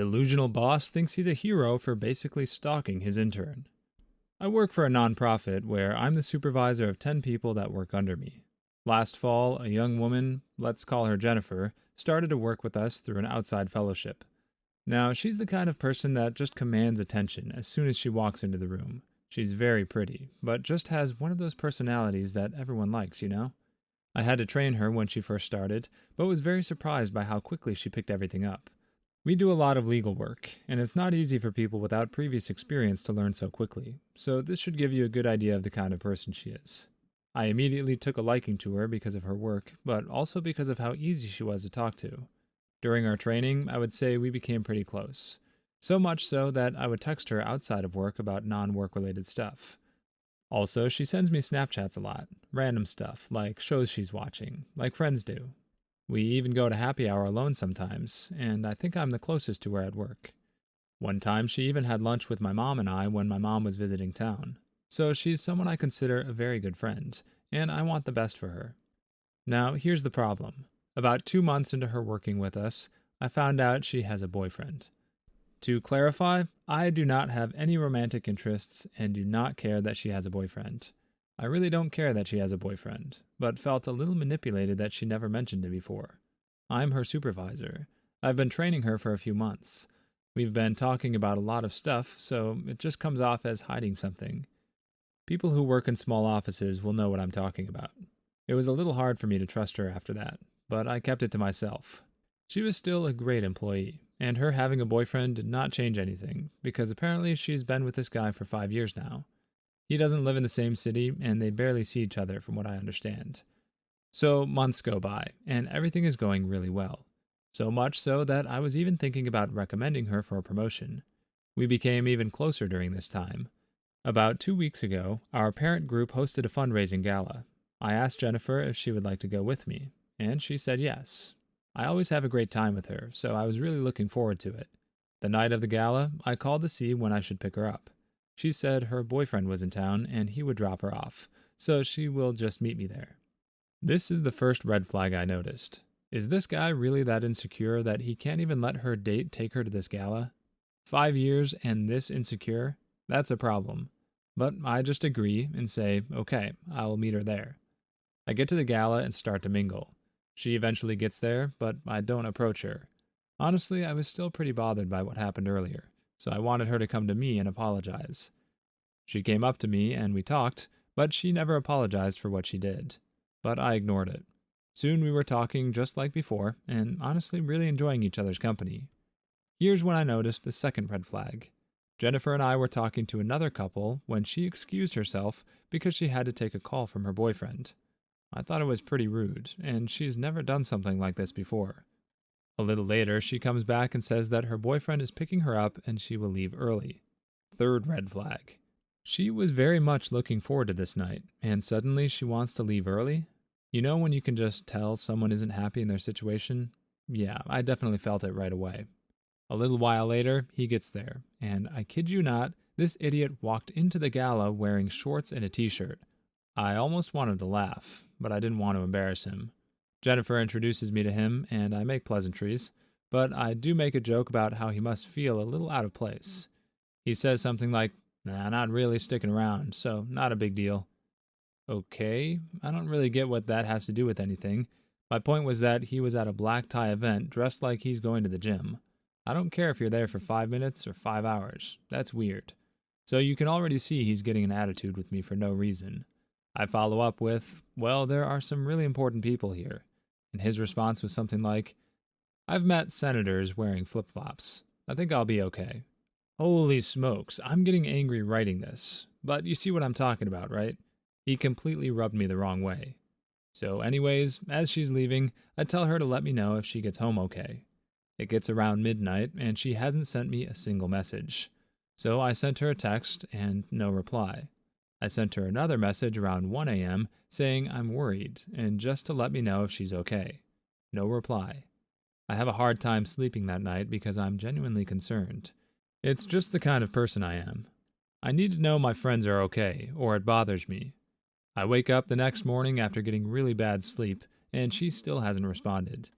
Delusional boss thinks he's a hero for basically stalking his intern. I work for a nonprofit where I'm the supervisor of 10 people that work under me. Last fall, a young woman, let's call her Jennifer, started to work with us through an outside fellowship. Now, she's the kind of person that just commands attention as soon as she walks into the room. She's very pretty, but just has one of those personalities that everyone likes, you know? I had to train her when she first started, but was very surprised by how quickly she picked everything up. We do a lot of legal work, and it's not easy for people without previous experience to learn so quickly, so this should give you a good idea of the kind of person she is. I immediately took a liking to her because of her work, but also because of how easy she was to talk to. During our training, I would say we became pretty close. So much so that I would text her outside of work about non-work related stuff. Also, she sends me Snapchats a lot, random stuff, like shows she's watching, like friends do. We even go to happy hour alone sometimes, and I think I'm the closest to her at work. One time she even had lunch with my mom and I when my mom was visiting town. So she's someone I consider a very good friend, and I want the best for her. Now, here's the problem. About 2 months into her working with us, I found out she has a boyfriend. To clarify, I do not have any romantic interests and do not care that she has a boyfriend. I really don't care that she has a boyfriend, but felt a little manipulated that she never mentioned it before. I'm her supervisor. I've been training her for a few months. We've been talking about a lot of stuff, so it just comes off as hiding something. People who work in small offices will know what I'm talking about. It was a little hard for me to trust her after that, but I kept it to myself. She was still a great employee, and her having a boyfriend did not change anything, because apparently she's been with this guy for 5 years now. He doesn't live in the same city, and they barely see each other from what I understand. So months go by, and everything is going really well. So much so that I was even thinking about recommending her for a promotion. We became even closer during this time. About 2 weeks ago, our parent group hosted a fundraising gala. I asked Jennifer if she would like to go with me, and she said yes. I always have a great time with her, so I was really looking forward to it. The night of the gala, I called to see when I should pick her up. She said her boyfriend was in town and he would drop her off, so she will just meet me there. This is the first red flag I noticed. Is this guy really that insecure that he can't even let her date take her to this gala? 5 years and this insecure? That's a problem. But I just agree and say, okay, I will meet her there. I get to the gala and start to mingle. She eventually gets there, but I don't approach her. Honestly, I was still pretty bothered by what happened earlier, so I wanted her to come to me and apologize. She came up to me and we talked, but she never apologized for what she did. But I ignored it. Soon we were talking just like before, and honestly really enjoying each other's company. Here's when I noticed the second red flag. Jennifer and I were talking to another couple when she excused herself because she had to take a call from her boyfriend. I thought it was pretty rude, and she's never done something like this before. A little later, she comes back and says that her boyfriend is picking her up and she will leave early. Third red flag. She was very much looking forward to this night, and suddenly she wants to leave early? You know when you can just tell someone isn't happy in their situation? Yeah, I definitely felt it right away. A little while later, he gets there, and I kid you not, this idiot walked into the gala wearing shorts and a t-shirt. I almost wanted to laugh, but I didn't want to embarrass him. Jennifer introduces me to him, and I make pleasantries, but I do make a joke about how he must feel a little out of place. He says something like, "Nah, not really sticking around, so not a big deal." Okay, I don't really get what that has to do with anything. My point was that he was at a black tie event dressed like he's going to the gym. I don't care if you're there for 5 minutes or 5 hours. That's weird. So you can already see he's getting an attitude with me for no reason. I follow up with, well, there are some really important people here. And his response was something like, I've met senators wearing flip-flops. I think I'll be okay. Holy smokes, I'm getting angry writing this. But you see what I'm talking about, right? He completely rubbed me the wrong way. So anyways, as she's leaving, I tell her to let me know if she gets home okay. It gets around midnight, and she hasn't sent me a single message. So I sent her a text, and no reply. I sent her another message around 1 a.m. saying I'm worried, and just to let me know if she's okay. No reply. I have a hard time sleeping that night because I'm genuinely concerned. It's just the kind of person I am. I need to know my friends are okay, or it bothers me. I wake up the next morning after getting really bad sleep, and she still hasn't responded.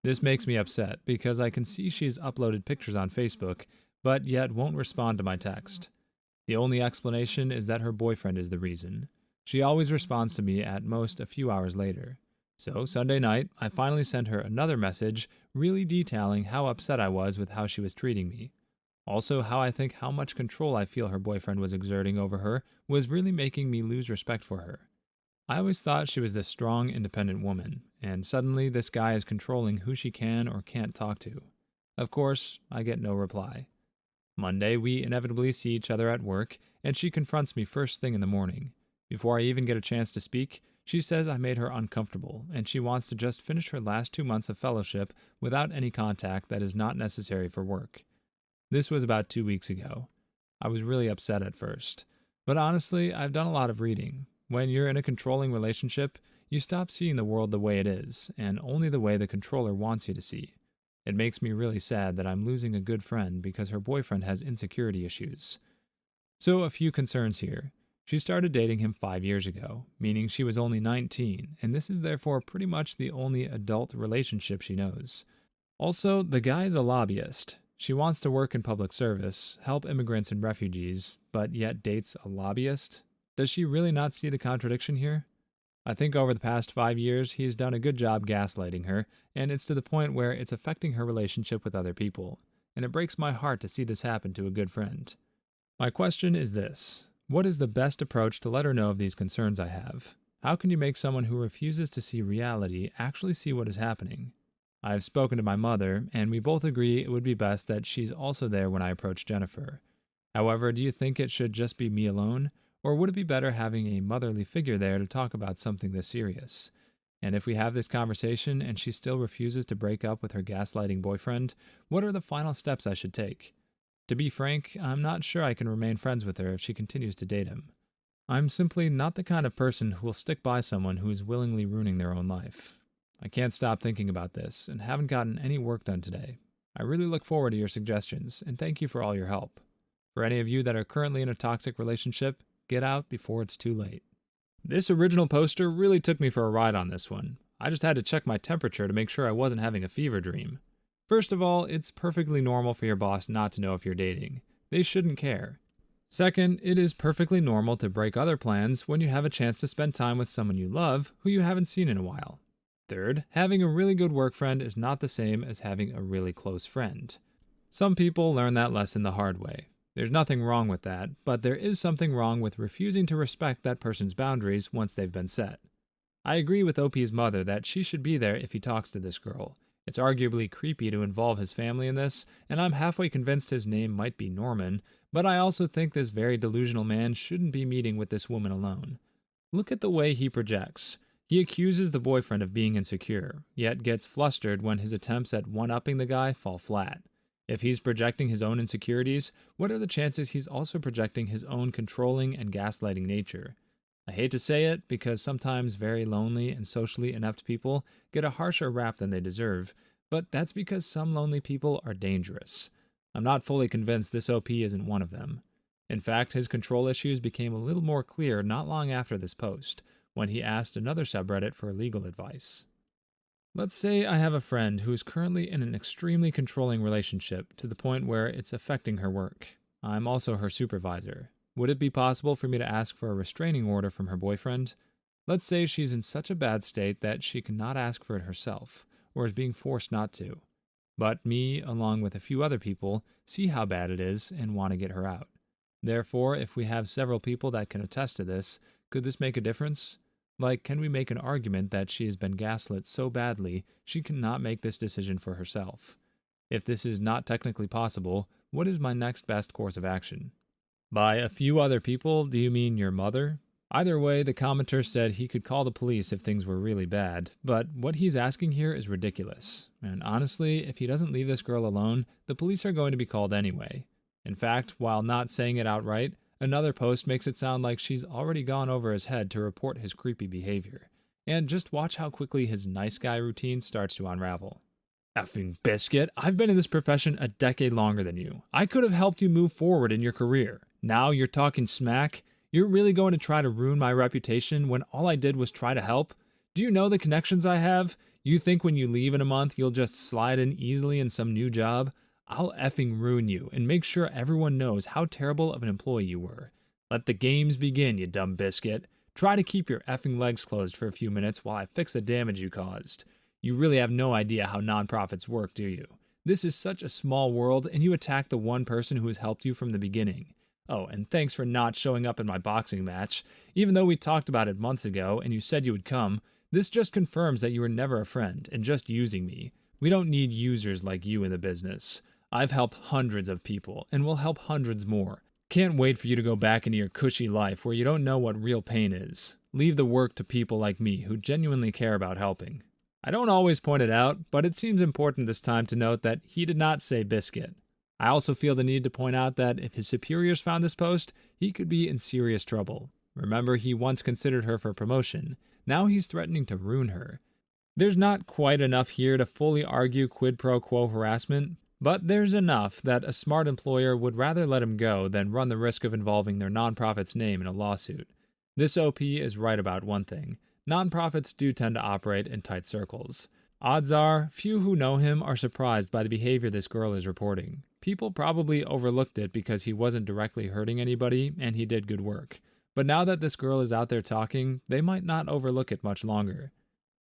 This makes me upset because I can see she's uploaded pictures on Facebook, but yet won't respond to my text. The only explanation is that her boyfriend is the reason. She always responds to me at most a few hours later. So, Sunday night, I finally sent her another message, really detailing how upset I was with how she was treating me. Also, how much control I feel her boyfriend was exerting over her was really making me lose respect for her. I always thought she was this strong, independent woman, and suddenly this guy is controlling who she can or can't talk to. Of course, I get no reply. Monday, we inevitably see each other at work, and she confronts me first thing in the morning. Before I even get a chance to speak, she says I made her uncomfortable, and she wants to just finish her last 2 months of fellowship without any contact that is not necessary for work. This was about 2 weeks ago. I was really upset at first. But honestly, I've done a lot of reading. When you're in a controlling relationship, you stop seeing the world the way it is, and only the way the controller wants you to see. It makes me really sad that I'm losing a good friend because her boyfriend has insecurity issues. So, a few concerns here. She started dating him 5 years ago, meaning she was only 19, and this is therefore pretty much the only adult relationship she knows. Also, the guy is a lobbyist. She wants to work in public service, help immigrants and refugees, but yet dates a lobbyist? Does she really not see the contradiction here? I think over the past 5 years, he's done a good job gaslighting her, and it's to the point where it's affecting her relationship with other people, and it breaks my heart to see this happen to a good friend. My question is this: what is the best approach to let her know of these concerns I have? How can you make someone who refuses to see reality actually see what is happening? I have spoken to my mother, and we both agree it would be best that she's also there when I approach Jennifer. However, do you think it should just be me alone, or would it be better having a motherly figure there to talk about something this serious? And if we have this conversation and she still refuses to break up with her gaslighting boyfriend, what are the final steps I should take? To be frank, I'm not sure I can remain friends with her if she continues to date him. I'm simply not the kind of person who will stick by someone who is willingly ruining their own life. I can't stop thinking about this and haven't gotten any work done today. I really look forward to your suggestions, and thank you for all your help. For any of you that are currently in a toxic relationship, get out before it's too late. This original poster really took me for a ride on this one. I just had to check my temperature to make sure I wasn't having a fever dream. First of all, it's perfectly normal for your boss not to know if you're dating. They shouldn't care. Second, it is perfectly normal to break other plans when you have a chance to spend time with someone you love who you haven't seen in a while. Third, having a really good work friend is not the same as having a really close friend. Some people learn that lesson the hard way. There's nothing wrong with that, but there is something wrong with refusing to respect that person's boundaries once they've been set. I agree with OP's mother that she should be there if he talks to this girl. It's arguably creepy to involve his family in this, and I'm halfway convinced his name might be Norman, but I also think this very delusional man shouldn't be meeting with this woman alone. Look at the way he projects. He accuses the boyfriend of being insecure, yet gets flustered when his attempts at one-upping the guy fall flat. If he's projecting his own insecurities, what are the chances he's also projecting his own controlling and gaslighting nature? I hate to say it, because sometimes very lonely and socially inept people get a harsher rap than they deserve, but that's because some lonely people are dangerous. I'm not fully convinced this OP isn't one of them. In fact, his control issues became a little more clear not long after this post, when he asked another subreddit for legal advice. Let's say I have a friend who is currently in an extremely controlling relationship to the point where it's affecting her work. I'm also her supervisor. Would it be possible for me to ask for a restraining order from her boyfriend? Let's say she's in such a bad state that she cannot ask for it herself, or is being forced not to. But me, along with a few other people, see how bad it is and want to get her out. Therefore, if we have several people that can attest to this, could this make a difference? Like, can we make an argument that she has been gaslit so badly she cannot make this decision for herself? If this is not technically possible, what is my next best course of action? By a few other people, do you mean your mother? Either way, the commenter said he could call the police if things were really bad, but what he's asking here is ridiculous. And honestly, if he doesn't leave this girl alone, the police are going to be called anyway. In fact, while not saying it outright, another post makes it sound like she's already gone over his head to report his creepy behavior. And just watch how quickly his nice guy routine starts to unravel. Effing biscuit, I've been in this profession a decade longer than you. I could have helped you move forward in your career. Now you're talking smack? You're really going to try to ruin my reputation when all I did was try to help? Do you know the connections I have? You think when you leave in a month, you'll just slide in easily in some new job? I'll effing ruin you and make sure everyone knows how terrible of an employee you were. Let the games begin, you dumb biscuit. Try to keep your effing legs closed for a few minutes while I fix the damage you caused. You really have no idea how nonprofits work, do you? This is such a small world, and you attack the one person who has helped you from the beginning. Oh, and thanks for not showing up in my boxing match. Even though we talked about it months ago and you said you would come, this just confirms that you were never a friend and just using me. We don't need users like you in the business. I've helped hundreds of people and will help hundreds more. Can't wait for you to go back into your cushy life where you don't know what real pain is. Leave the work to people like me who genuinely care about helping. I don't always point it out, but it seems important this time to note that he did not say biscuit. I also feel the need to point out that if his superiors found this post, he could be in serious trouble. Remember, he once considered her for promotion. Now he's threatening to ruin her. There's not quite enough here to fully argue quid pro quo harassment, but there's enough that a smart employer would rather let him go than run the risk of involving their nonprofit's name in a lawsuit. This OP is right about one thing. Nonprofits do tend to operate in tight circles. Odds are, few who know him are surprised by the behavior this girl is reporting. People probably overlooked it because he wasn't directly hurting anybody and he did good work. But now that this girl is out there talking, they might not overlook it much longer.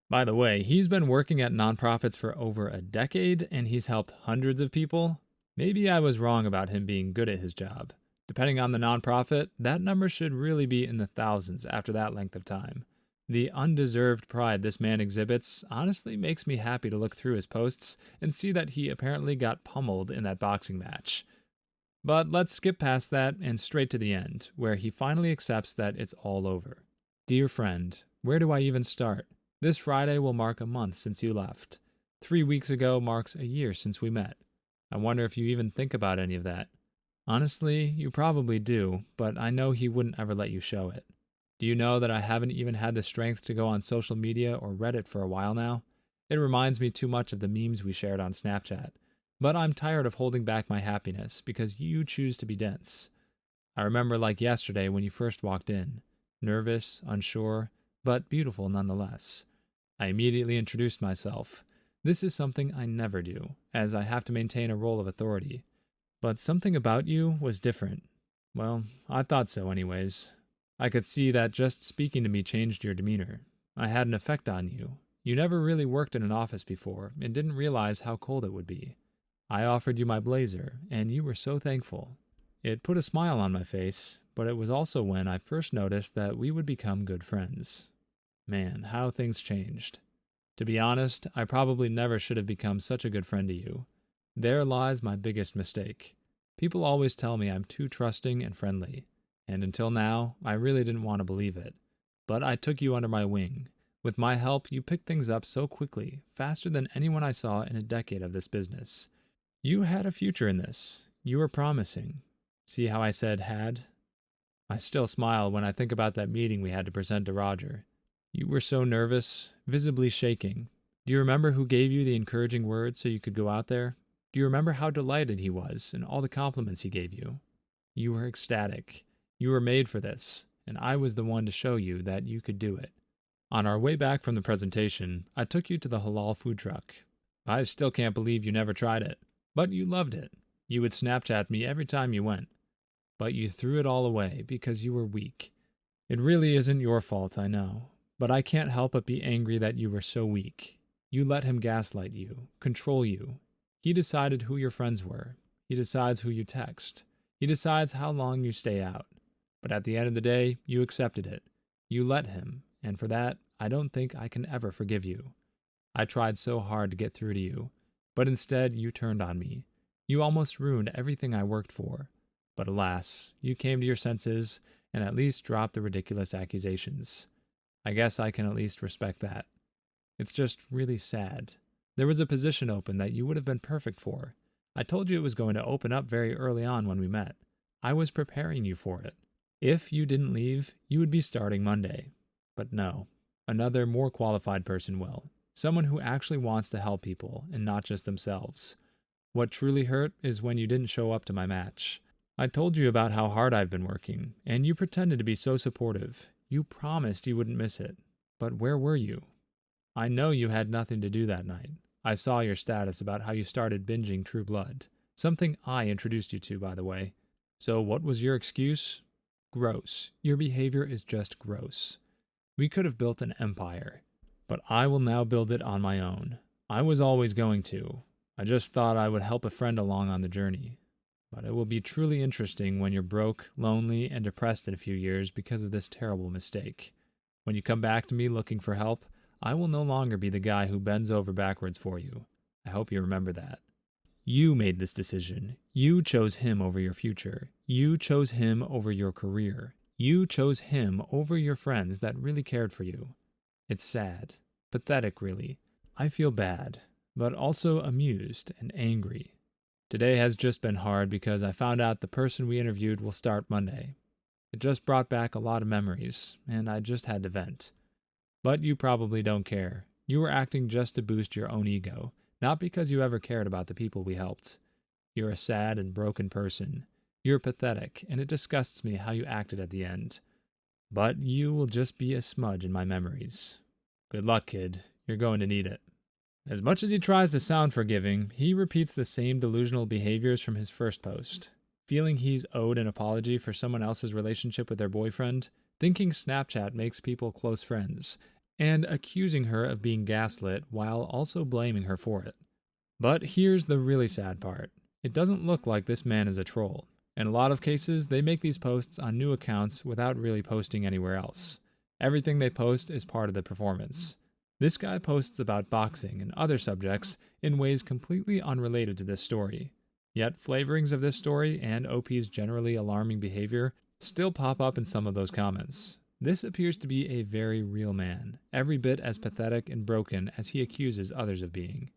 By the way, he's been working at nonprofits for over a decade and he's helped hundreds of people. Maybe I was wrong about him being good at his job. Depending on the nonprofit, that number should really be in the thousands after that length of time. The undeserved pride this man exhibits honestly makes me happy to look through his posts and see that he apparently got pummeled in that boxing match. But let's skip past that and straight to the end, where he finally accepts that it's all over. Dear friend, where do I even start? This Friday will mark a month since you left. 3 weeks ago marks a year since we met. I wonder if you even think about any of that. Honestly, you probably do, but I know he wouldn't ever let you show it. Do you know that I haven't even had the strength to go on social media or Reddit for a while now? It reminds me too much of the memes we shared on Snapchat. But I'm tired of holding back my happiness because you choose to be dense. I remember like yesterday when you first walked in. Nervous, unsure, but beautiful nonetheless. I immediately introduced myself. This is something I never do, as I have to maintain a role of authority. But something about you was different. Well, I thought so anyways. I could see that just speaking to me changed your demeanor. I had an effect on you. You never really worked in an office before and didn't realize how cold it would be. I offered you my blazer, and you were so thankful. It put a smile on my face, but it was also when I first noticed that we would become good friends. Man, how things changed. To be honest, I probably never should have become such a good friend to you. There lies my biggest mistake. People always tell me I'm too trusting and friendly. And until now, I really didn't want to believe it. But I took you under my wing. With my help, you picked things up so quickly, faster than anyone I saw in a decade of this business. You had a future in this. You were promising. See how I said had? I still smile when I think about that meeting we had to present to Roger. You were so nervous, visibly shaking. Do you remember who gave you the encouraging words so you could go out there? Do you remember how delighted he was and all the compliments he gave you? You were ecstatic. You were made for this, and I was the one to show you that you could do it. On our way back from the presentation, I took you to the halal food truck. I still can't believe you never tried it, but you loved it. You would Snapchat me every time you went. But you threw it all away because you were weak. It really isn't your fault, I know, but I can't help but be angry that you were so weak. You let him gaslight you, control you. He decided who your friends were. He decides who you text. He decides how long you stay out. But at the end of the day, you accepted it. You let him, and for that, I don't think I can ever forgive you. I tried so hard to get through to you, but instead you turned on me. You almost ruined everything I worked for. But alas, you came to your senses and at least dropped the ridiculous accusations. I guess I can at least respect that. It's just really sad. There was a position open that you would have been perfect for. I told you it was going to open up very early on when we met. I was preparing you for it. If you didn't leave, you would be starting Monday. But no, another more qualified person will. Someone who actually wants to help people and not just themselves. What truly hurt is when you didn't show up to my match. I told you about how hard I've been working, and you pretended to be so supportive. You promised you wouldn't miss it. But where were you? I know you had nothing to do that night. I saw your status about how you started binging True Blood. Something I introduced you to, by the way. So what was your excuse? Gross. Your behavior is just gross. We could have built an empire, but I will now build it on my own. I was always going to. I just thought I would help a friend along on the journey. But it will be truly interesting when you're broke, lonely, and depressed in a few years because of this terrible mistake. When you come back to me looking for help, I will no longer be the guy who bends over backwards for you. I hope you remember that. You made this decision. You chose him over your future. You chose him over your career. You chose him over your friends that really cared for you. It's sad. Pathetic, really. I feel bad, but also amused and angry. Today has just been hard because I found out the person we interviewed will start Monday. It just brought back a lot of memories, and I just had to vent. But you probably don't care. You were acting just to boost your own ego, not because you ever cared about the people we helped. You're a sad and broken person. You're pathetic, and it disgusts me how you acted at the end. But you will just be a smudge in my memories. Good luck, kid. You're going to need it. As much as he tries to sound forgiving, he repeats the same delusional behaviors from his first post. Feeling he's owed an apology for someone else's relationship with their boyfriend, thinking Snapchat makes people close friends, and accusing her of being gaslit while also blaming her for it. But here's the really sad part. It doesn't look like this man is a troll. In a lot of cases, they make these posts on new accounts without really posting anywhere else. Everything they post is part of the performance. This guy posts about boxing and other subjects in ways completely unrelated to this story. Yet flavorings of this story and OP's generally alarming behavior still pop up in some of those comments. This appears to be a very real man, every bit as pathetic and broken as he accuses others of being.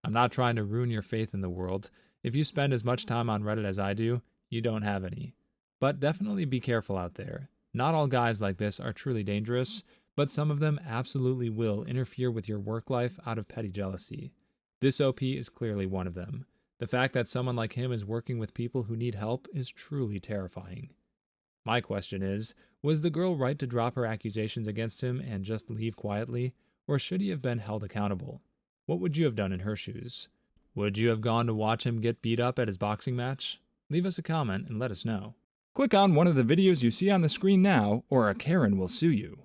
I'm not trying to ruin your faith in the world. If you spend as much time on Reddit as I do, you don't have any. But definitely be careful out there. Not all guys like this are truly dangerous, but some of them absolutely will interfere with your work life out of petty jealousy. This OP is clearly one of them. The fact that someone like him is working with people who need help is truly terrifying. My question is, was the girl right to drop her accusations against him and just leave quietly, or should he have been held accountable? What would you have done in her shoes? Would you have gone to watch him get beat up at his boxing match? Leave us a comment and let us know. Click on one of the videos you see on the screen now, or a Karen will sue you.